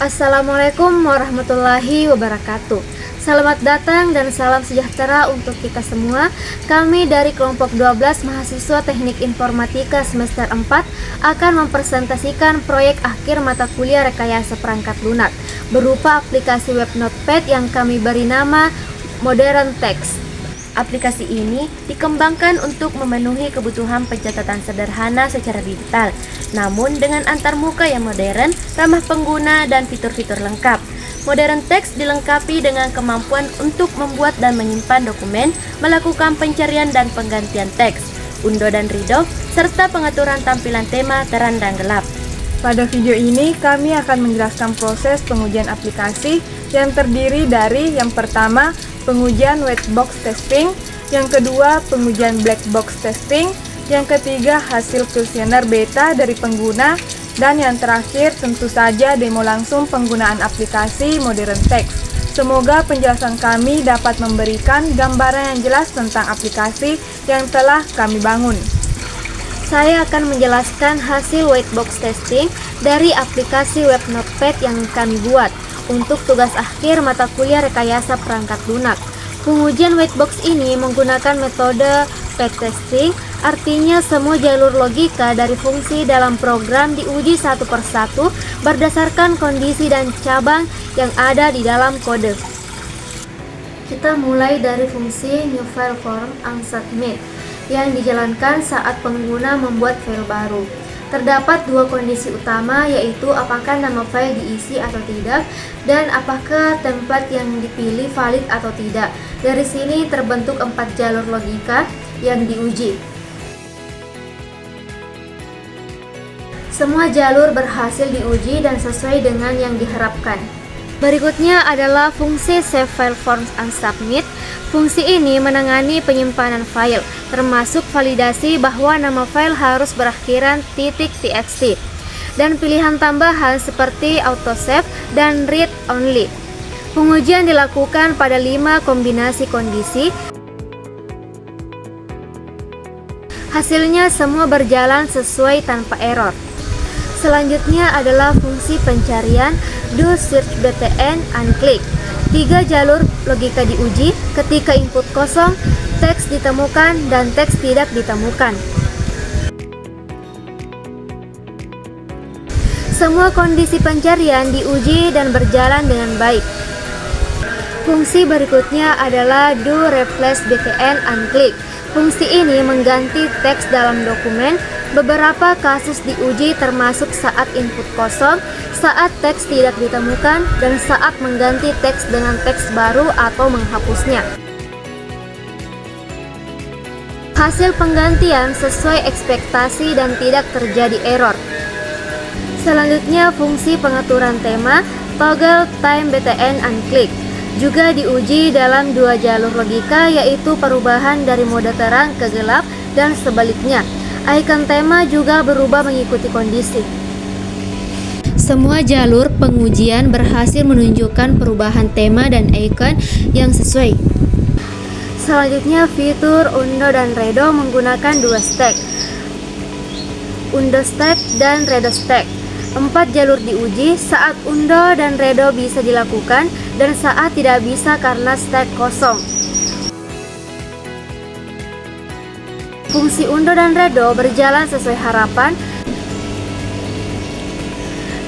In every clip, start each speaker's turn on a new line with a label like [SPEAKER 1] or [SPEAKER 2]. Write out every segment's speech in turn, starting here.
[SPEAKER 1] Assalamualaikum warahmatullahi wabarakatuh. Selamat datang dan salam sejahtera untuk kita semua. Kami dari kelompok 12 mahasiswa Teknik Informatika semester 4 akan mempresentasikan proyek akhir mata kuliah rekayasa perangkat lunak berupa aplikasi web notepad yang kami beri nama Modern Text. Aplikasi ini dikembangkan untuk memenuhi kebutuhan pencatatan sederhana secara digital, namun dengan antarmuka yang modern, ramah pengguna, dan fitur-fitur lengkap. Modern Text dilengkapi dengan kemampuan untuk membuat dan menyimpan dokumen, melakukan pencarian dan penggantian teks, undo dan redo, serta pengaturan tampilan tema terang dan gelap.
[SPEAKER 2] Pada video ini kami akan menjelaskan proses pengujian aplikasi yang terdiri dari yang pertama, pengujian white box testing, yang kedua, pengujian black box testing, yang ketiga, hasil kuesioner beta dari pengguna, dan yang terakhir tentu saja demo langsung penggunaan aplikasi Modern Text. Semoga penjelasan kami dapat memberikan gambaran yang jelas tentang aplikasi yang telah kami bangun.
[SPEAKER 1] Saya akan menjelaskan hasil white box testing dari aplikasi web notepad yang kami buat untuk tugas akhir mata kuliah rekayasa perangkat lunak. Pengujian white box ini menggunakan metode path testing, artinya semua jalur logika dari fungsi dalam program diuji satu persatu berdasarkan kondisi dan cabang yang ada di dalam kode. Kita mulai dari fungsi new file form unsubmit yang dijalankan saat pengguna membuat file baru. Terdapat dua kondisi utama, yaitu apakah nama file diisi atau tidak dan apakah template yang dipilih valid atau tidak. Dari sini terbentuk 4 jalur logika yang diuji. Semua jalur berhasil diuji dan sesuai dengan yang diharapkan. Berikutnya adalah fungsi save file forms unsubmit. Fungsi ini menangani penyimpanan file, termasuk validasi bahwa nama file harus berakhiran .txt, dan pilihan tambahan seperti autosave dan read only. Pengujian dilakukan pada 5 kombinasi kondisi. Hasilnya semua berjalan sesuai tanpa error. Selanjutnya adalah fungsi pencarian do search btn unclick. 3 jalur logika diuji ketika input kosong, teks ditemukan, dan teks tidak ditemukan. Semua kondisi pencarian diuji dan berjalan dengan baik. Fungsi berikutnya adalah do replace btn unclick. Fungsi ini mengganti teks dalam dokumen. Beberapa kasus diuji termasuk saat input kosong, saat teks tidak ditemukan, dan saat mengganti teks dengan teks baru atau menghapusnya. Hasil penggantian sesuai ekspektasi dan tidak terjadi error. Selanjutnya fungsi pengaturan tema toggle time btn unclick juga diuji dalam 2 jalur logika, yaitu perubahan dari mode terang ke gelap dan sebaliknya. Icon tema juga berubah mengikuti kondisi. Semua jalur pengujian berhasil menunjukkan perubahan tema dan icon yang sesuai. Selanjutnya fitur undo dan redo menggunakan 2 stack, undo stack dan redo stack. 4 jalur diuji, saat undo dan redo bisa dilakukan dan saat tidak bisa karena stack kosong. Fungsi undo dan redo berjalan sesuai harapan.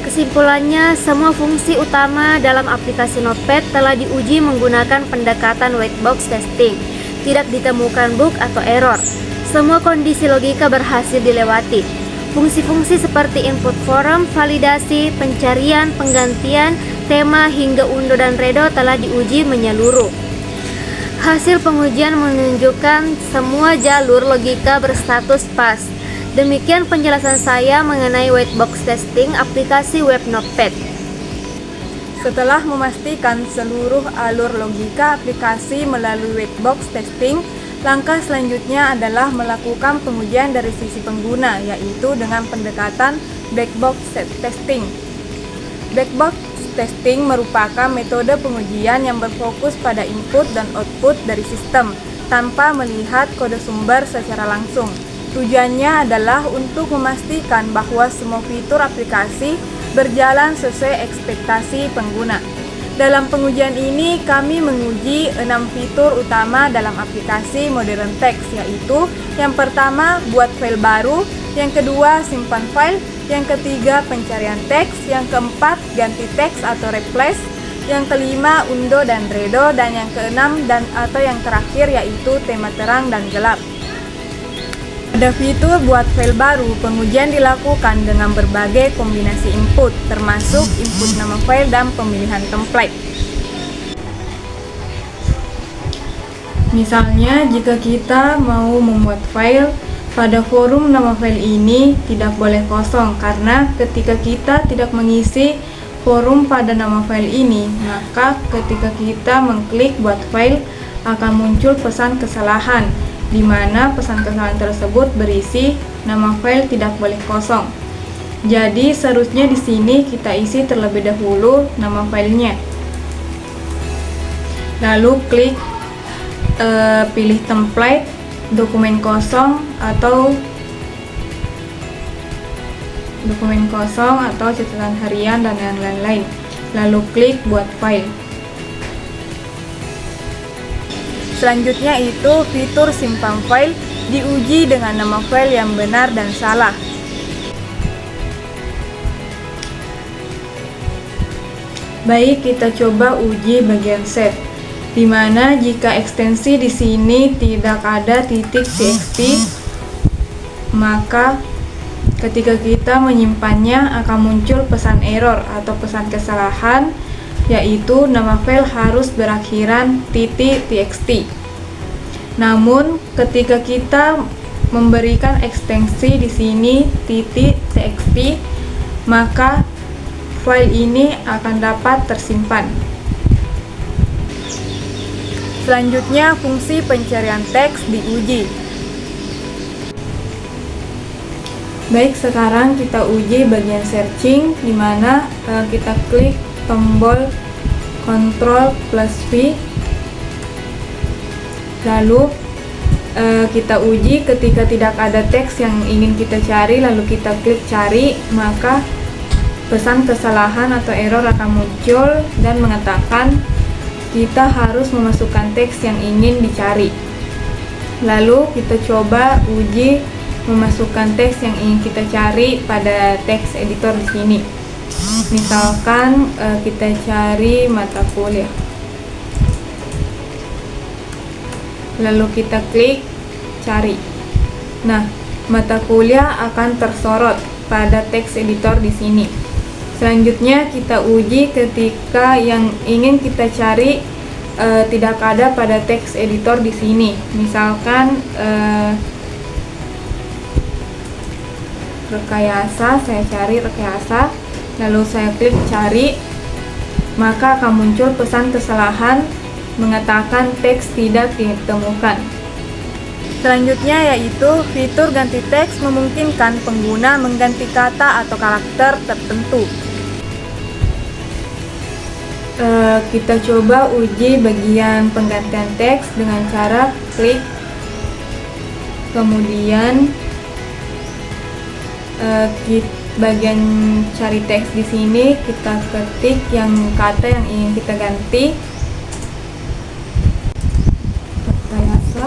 [SPEAKER 1] Kesimpulannya, semua fungsi utama dalam aplikasi Notepad telah diuji menggunakan pendekatan white box testing. Tidak ditemukan bug atau error. Semua kondisi logika berhasil dilewati. Fungsi-fungsi seperti input form, validasi, pencarian, penggantian, tema, hingga undo dan redo telah diuji menyeluruh. Hasil pengujian menunjukkan semua jalur logika berstatus pas. Demikian penjelasan saya mengenai white box testing aplikasi web notepad.
[SPEAKER 2] Setelah memastikan seluruh alur logika aplikasi melalui white box testing, langkah selanjutnya adalah melakukan pengujian dari sisi pengguna, yaitu dengan pendekatan black box testing. Black box testing merupakan metode pengujian yang berfokus pada input dan output dari sistem tanpa melihat kode sumber secara langsung. Tujuannya adalah untuk memastikan bahwa semua fitur aplikasi berjalan sesuai ekspektasi pengguna. Dalam pengujian ini, kami menguji 6 fitur utama dalam aplikasi Modern Text, yaitu yang pertama, buat file baru, yang kedua, simpan file, yang ketiga, pencarian teks, yang keempat, ganti teks atau replace, yang kelima, undo dan redo, dan yang keenam atau yang terakhir yaitu tema terang dan gelap. Pada fitur buat file baru, pengujian dilakukan dengan berbagai kombinasi input, termasuk input nama file dan pemilihan template. Misalnya, jika kita mau membuat file, pada forum nama file ini tidak boleh kosong, karena ketika kita tidak mengisi forum pada nama file ini, maka ketika kita mengklik buat file, akan muncul pesan kesalahan, di mana pesan kesalahan tersebut berisi nama file tidak boleh kosong. Jadi seharusnya di sini kita isi terlebih dahulu nama filenya. Lalu klik pilih template, dokumen kosong atau catatan harian dan yang lain-lain. Lalu klik buat file. Selanjutnya itu fitur simpan file diuji dengan nama file yang benar dan salah. Baik, kita coba uji bagian save, di mana jika ekstensi di sini tidak ada .txt, maka ketika kita menyimpannya akan muncul pesan error atau pesan kesalahan, yaitu nama file harus berakhiran .txt. Namun, ketika kita memberikan ekstensi di sini .txt, maka file ini akan dapat tersimpan. Selanjutnya, fungsi pencarian teks diuji. Baik, sekarang kita uji bagian searching, di mana kita klik tombol Ctrl plus V, lalu kita uji ketika tidak ada teks yang ingin kita cari, lalu kita klik cari, maka pesan kesalahan atau error akan muncul dan mengatakan kita harus memasukkan teks yang ingin dicari. Lalu kita coba uji memasukkan teks yang ingin kita cari pada teks editor di sini. Misalkan kita cari mata kuliah, lalu kita klik cari. Nah, mata kuliah akan tersorot pada teks editor di sini. Selanjutnya kita uji ketika yang ingin kita cari tidak ada pada teks editor di sini. Misalkan rekayasa, saya cari rekayasa, lalu saya klik cari, maka akan muncul pesan kesalahan mengatakan teks tidak ditemukan. Selanjutnya yaitu fitur ganti teks memungkinkan pengguna mengganti kata atau karakter tertentu. Kita coba uji bagian penggantian teks dengan cara klik, kemudian bagian cari teks di sini kita ketik yang kata yang ingin kita ganti. Rekayasa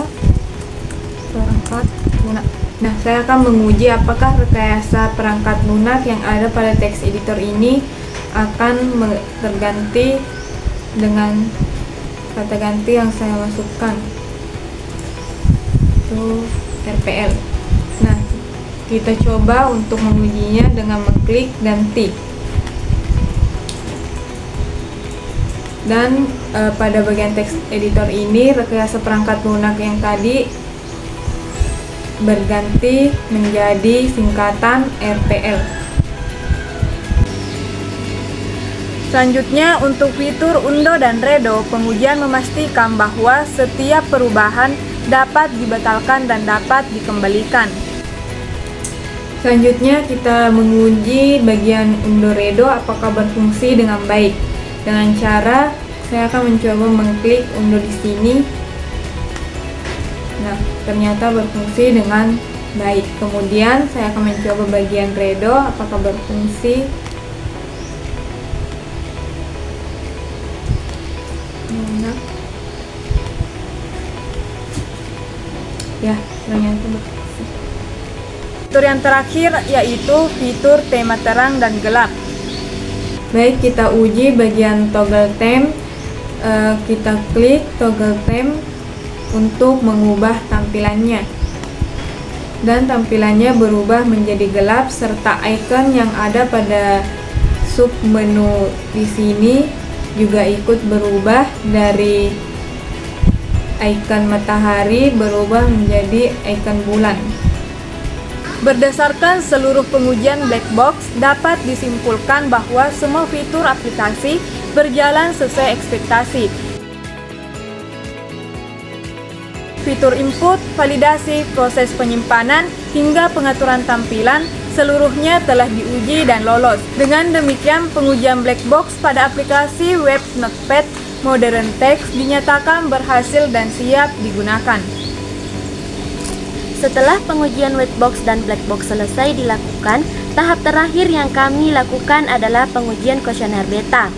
[SPEAKER 2] perangkat lunak. Nah, saya akan menguji apakah rekayasa perangkat lunak yang ada pada teks editor ini akan terganti dengan kata ganti yang saya masukkan, itu RPL. Nah, kita coba untuk mengujinya dengan mengklik ganti. Dan pada bagian teks editor ini rekayasa perangkat lunak yang tadi berganti menjadi singkatan RPL. Selanjutnya, untuk fitur undo dan redo, pengujian memastikan bahwa setiap perubahan dapat dibatalkan dan dapat dikembalikan. Selanjutnya, kita menguji bagian undo redo apakah berfungsi dengan baik. Dengan cara saya akan mencoba mengklik undo di sini. Nah, ternyata berfungsi dengan baik. Kemudian saya akan mencoba bagian redo apakah berfungsi. Ya, fitur yang terakhir yaitu fitur tema terang dan gelap. Baik, kita uji bagian toggle theme. Kita klik toggle theme untuk mengubah tampilannya. Dan tampilannya berubah menjadi gelap serta icon yang ada pada sub menu di sini juga ikut berubah dari icon matahari berubah menjadi icon bulan. Berdasarkan seluruh pengujian black box, dapat disimpulkan bahwa semua fitur aplikasi berjalan sesuai ekspektasi. Fitur input, validasi, proses penyimpanan, hingga pengaturan tampilan seluruhnya telah diuji dan lolos. Dengan demikian, pengujian black box pada aplikasi web Notepad Modern Text dinyatakan berhasil dan siap digunakan.
[SPEAKER 1] Setelah pengujian white box dan black box selesai dilakukan, tahap terakhir yang kami lakukan adalah pengujian kuesioner beta.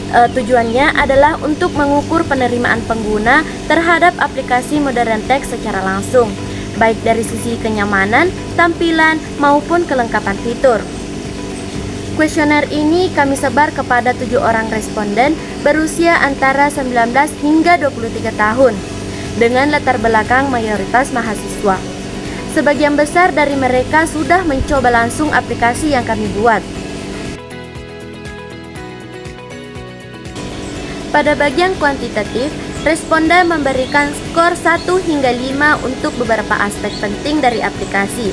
[SPEAKER 1] Tujuannya adalah untuk mengukur penerimaan pengguna terhadap aplikasi Modern Text secara langsung, baik dari sisi kenyamanan, tampilan, maupun kelengkapan fitur. Kuesioner ini kami sebar kepada 7 orang responden berusia antara 19 hingga 23 tahun, dengan latar belakang mayoritas mahasiswa. Sebagian besar dari mereka sudah mencoba langsung aplikasi yang kami buat. Pada bagian kuantitatif, responden memberikan skor 1 hingga 5 untuk beberapa aspek penting dari aplikasi.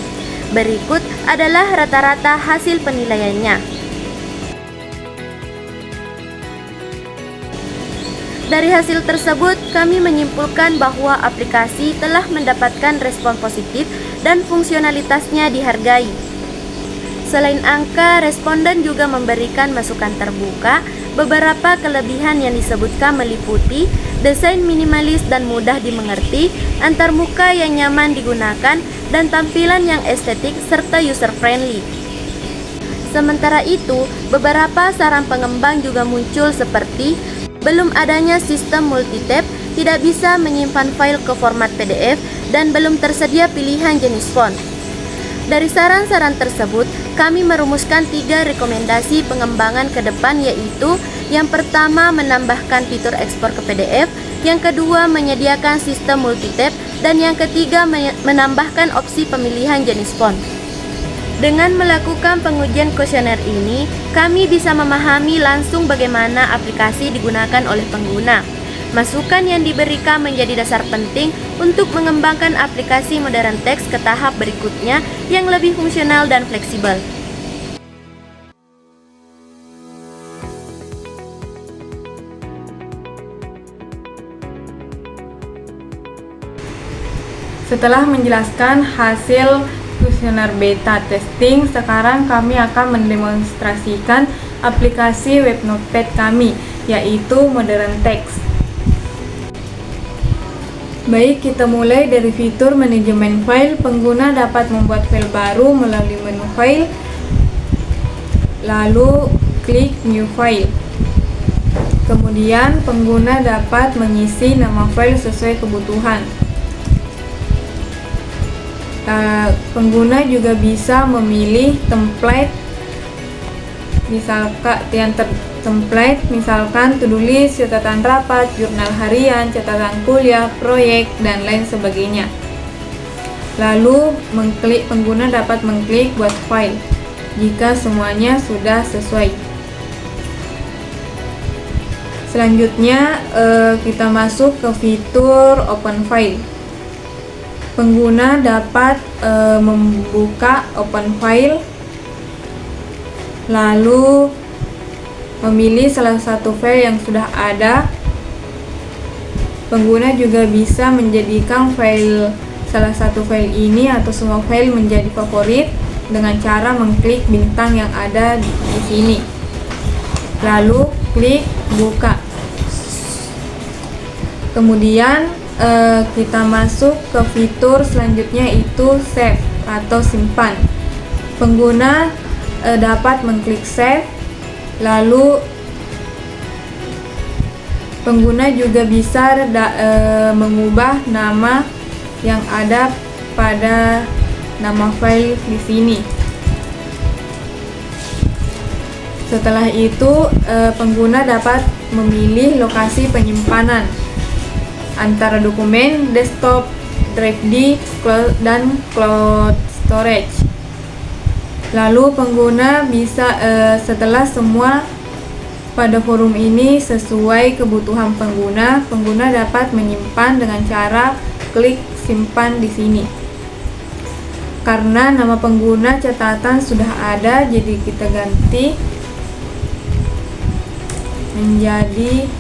[SPEAKER 1] Berikut adalah rata-rata hasil penilaiannya. Dari hasil tersebut, kami menyimpulkan bahwa aplikasi telah mendapatkan respon positif dan fungsionalitasnya dihargai. Selain angka, responden juga memberikan masukan terbuka. Beberapa kelebihan yang disebutkan meliputi desain minimalis dan mudah dimengerti, antarmuka yang nyaman digunakan, dan tampilan yang estetik serta user-friendly. Sementara itu, beberapa saran pengembang juga muncul seperti belum adanya sistem multi-tab, tidak bisa menyimpan file ke format PDF, dan belum tersedia pilihan jenis font. Dari saran-saran tersebut, kami merumuskan 3 rekomendasi pengembangan ke depan, yaitu yang pertama menambahkan fitur ekspor ke PDF, yang kedua menyediakan sistem multi-tab, dan yang ketiga menambahkan opsi pemilihan jenis font. Dengan melakukan pengujian kuesioner ini, kami bisa memahami langsung bagaimana aplikasi digunakan oleh pengguna. Masukan yang diberikan menjadi dasar penting untuk mengembangkan aplikasi Modern Text ke tahap berikutnya yang lebih fungsional dan fleksibel.
[SPEAKER 2] Setelah menjelaskan hasil kuesioner beta testing, sekarang kami akan mendemonstrasikan aplikasi web Notepad kami, yaitu Modern Text. Baik, kita mulai dari fitur manajemen file. Pengguna dapat membuat file baru melalui menu file, lalu klik new file. Kemudian pengguna dapat mengisi nama file sesuai kebutuhan. Pengguna juga bisa memilih template, misalkan to-do list, catatan rapat, jurnal harian, catatan kuliah, proyek, dan lain sebagainya. Lalu pengguna dapat mengklik buat file jika semuanya sudah sesuai. Selanjutnya kita masuk ke fitur open file. Pengguna dapat membuka open file, lalu memilih salah satu file yang sudah ada. Pengguna juga bisa menjadikan salah satu file ini atau semua file menjadi favorit dengan cara mengklik bintang yang ada di sini, lalu klik buka. Kemudian kita masuk ke fitur selanjutnya, itu save atau simpan. Pengguna dapat mengklik save, lalu Pengguna juga bisa mengubah nama yang ada pada nama file di sini. Setelah itu, pengguna dapat memilih lokasi penyimpanan antara dokumen, desktop, drive D, dan cloud storage. Lalu pengguna bisa setelah semua pada forum ini sesuai kebutuhan pengguna, pengguna dapat menyimpan dengan cara klik simpan di sini. Karena nama pengguna catatan sudah ada, jadi kita ganti menjadi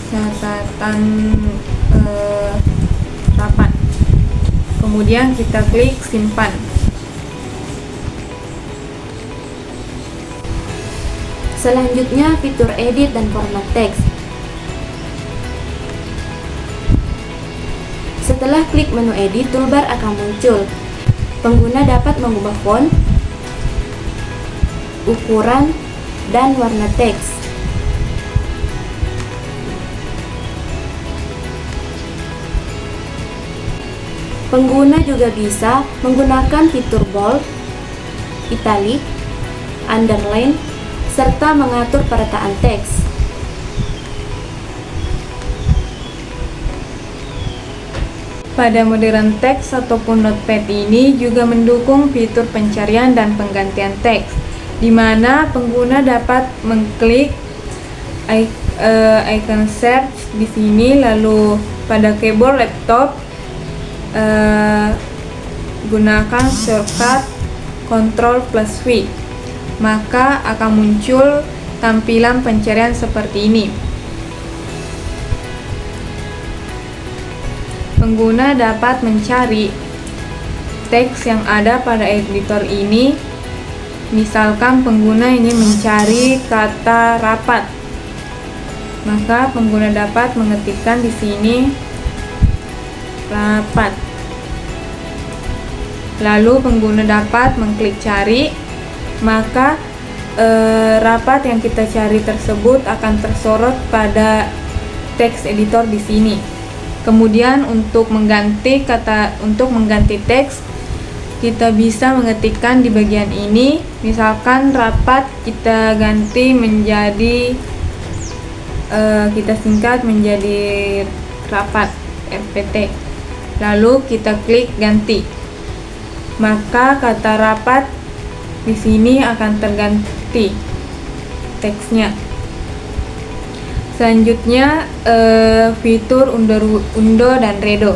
[SPEAKER 2] catatan rapat. Kemudian kita klik simpan.
[SPEAKER 1] Selanjutnya, fitur edit dan format teks. Setelah klik menu edit, toolbar akan muncul. Pengguna dapat mengubah font, ukuran, dan warna teks. Pengguna juga bisa menggunakan fitur bold, italic, underline, serta mengatur perataan teks.
[SPEAKER 2] Pada modern text ataupun notepad ini juga mendukung fitur pencarian dan penggantian teks, di mana pengguna dapat mengklik icon search di sini, lalu pada keyboard laptop gunakan shortcut Ctrl+V, maka akan muncul tampilan pencarian seperti ini. Pengguna dapat mencari teks yang ada pada editor ini. Misalkan pengguna ingin mencari kata rapat, maka pengguna dapat mengetikkan di sini rapat. Lalu pengguna dapat mengklik cari, maka rapat yang kita cari tersebut akan tersorot pada teks editor di sini. Kemudian untuk mengganti teks, kita bisa mengetikkan di bagian ini. Misalkan rapat kita ganti menjadi kita singkat menjadi rapat RPT. Lalu kita klik ganti. Maka kata rapat di sini akan terganti teksnya. Selanjutnya fitur undo dan redo.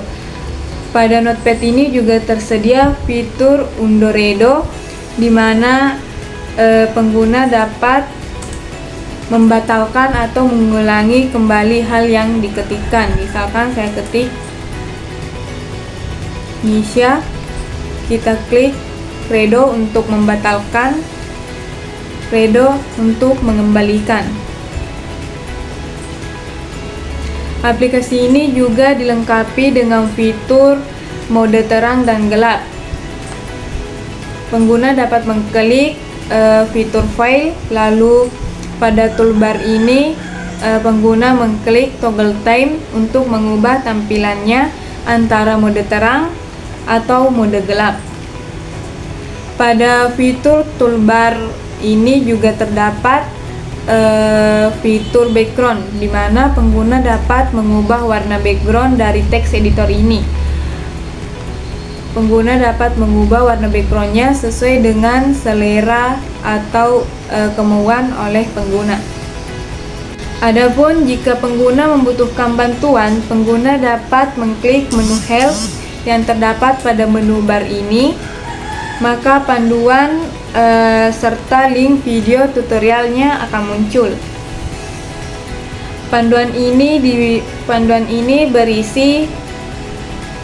[SPEAKER 2] Pada notepad ini juga tersedia fitur undo redo, di mana pengguna dapat membatalkan atau mengulangi kembali hal yang diketikkan. Misalkan saya ketik Nisha, kita klik redo untuk membatalkan, redo untuk mengembalikan. Aplikasi ini juga dilengkapi dengan fitur mode terang dan gelap. Pengguna dapat mengklik fitur file, lalu pada toolbar ini pengguna mengklik toggle time untuk mengubah tampilannya antara mode terang atau mode gelap. Pada fitur toolbar ini juga terdapat fitur background, di mana pengguna dapat mengubah warna background dari teks editor ini. Pengguna dapat mengubah warna backgroundnya sesuai dengan selera atau kemauan oleh pengguna. Adapun jika pengguna membutuhkan bantuan, pengguna dapat mengklik menu help yang terdapat pada menu bar ini, maka panduan serta link video tutorialnya akan muncul. Panduan ini berisi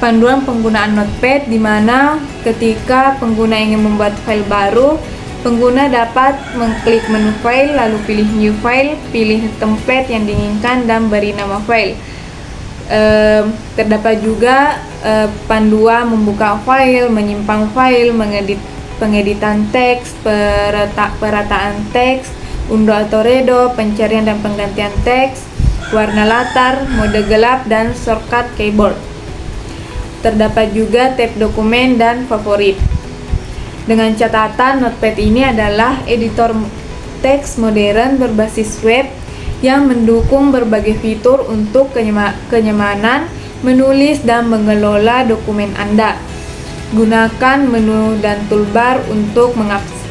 [SPEAKER 2] panduan penggunaan notepad, di mana ketika pengguna ingin membuat file baru, pengguna dapat mengklik menu file, lalu pilih new file, pilih template yang diinginkan dan beri nama file. Terdapat juga panduan membuka file, menyimpan file, pengeditan teks, perataan teks, undo atau redo, pencarian dan penggantian teks, warna latar, mode gelap, dan shortcut keyboard. Terdapat juga tab dokumen dan favorit. Dengan catatan, Notepad ini adalah editor teks modern berbasis web yang mendukung berbagai fitur untuk kenyamanan menulis dan mengelola dokumen Anda. Gunakan menu dan toolbar untuk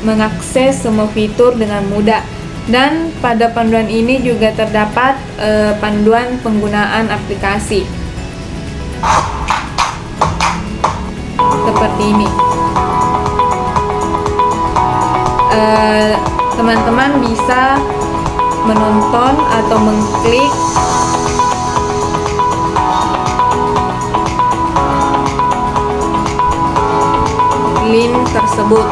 [SPEAKER 2] mengakses semua fitur dengan mudah. Dan pada panduan ini juga terdapat panduan penggunaan aplikasi. Seperti ini. Teman-teman bisa menonton atau mengklik link tersebut.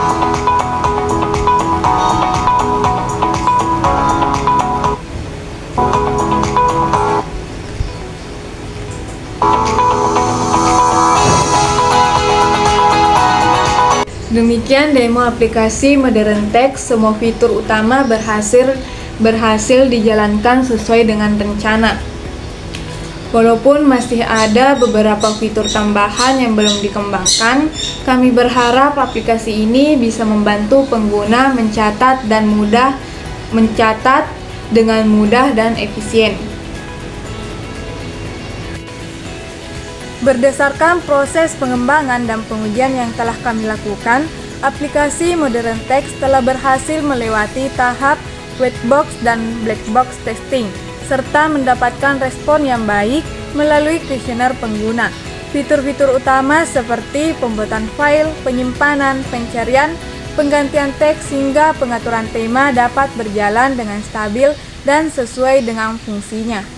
[SPEAKER 2] Demikian demo aplikasi Modern Text. Semua fitur utama berhasil dijalankan sesuai dengan rencana. Walaupun masih ada beberapa fitur tambahan yang belum dikembangkan, kami berharap aplikasi ini bisa membantu pengguna mencatat dengan mudah dan efisien. Berdasarkan proses pengembangan dan pengujian yang telah kami lakukan, aplikasi Modern Text telah berhasil melewati tahap white box dan black box testing, serta mendapatkan respon yang baik melalui kuesioner pengguna. Fitur-fitur utama seperti pembuatan file, penyimpanan, pencarian, penggantian teks, hingga pengaturan tema dapat berjalan dengan stabil dan sesuai dengan fungsinya.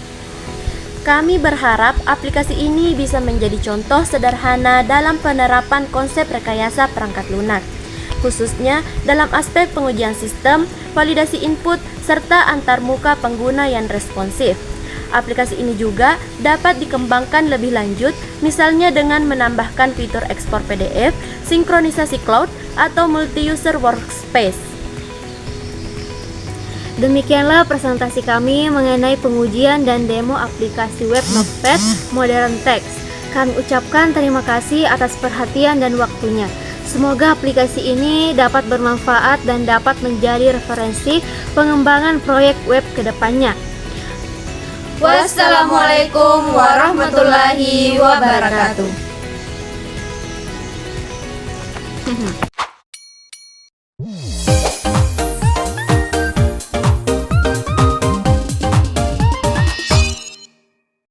[SPEAKER 1] Kami berharap aplikasi ini bisa menjadi contoh sederhana dalam penerapan konsep rekayasa perangkat lunak, khususnya dalam aspek pengujian sistem, validasi input, serta antarmuka pengguna yang responsif. Aplikasi ini juga dapat dikembangkan lebih lanjut, misalnya dengan menambahkan fitur ekspor PDF, sinkronisasi cloud, atau multi-user workspace. Demikianlah presentasi kami mengenai pengujian dan demo aplikasi web Notepad Modern Text. Kami ucapkan terima kasih atas perhatian dan waktunya. Semoga aplikasi ini dapat bermanfaat dan dapat menjadi referensi pengembangan proyek web ke depannya.
[SPEAKER 3] Wassalamualaikum warahmatullahi wabarakatuh.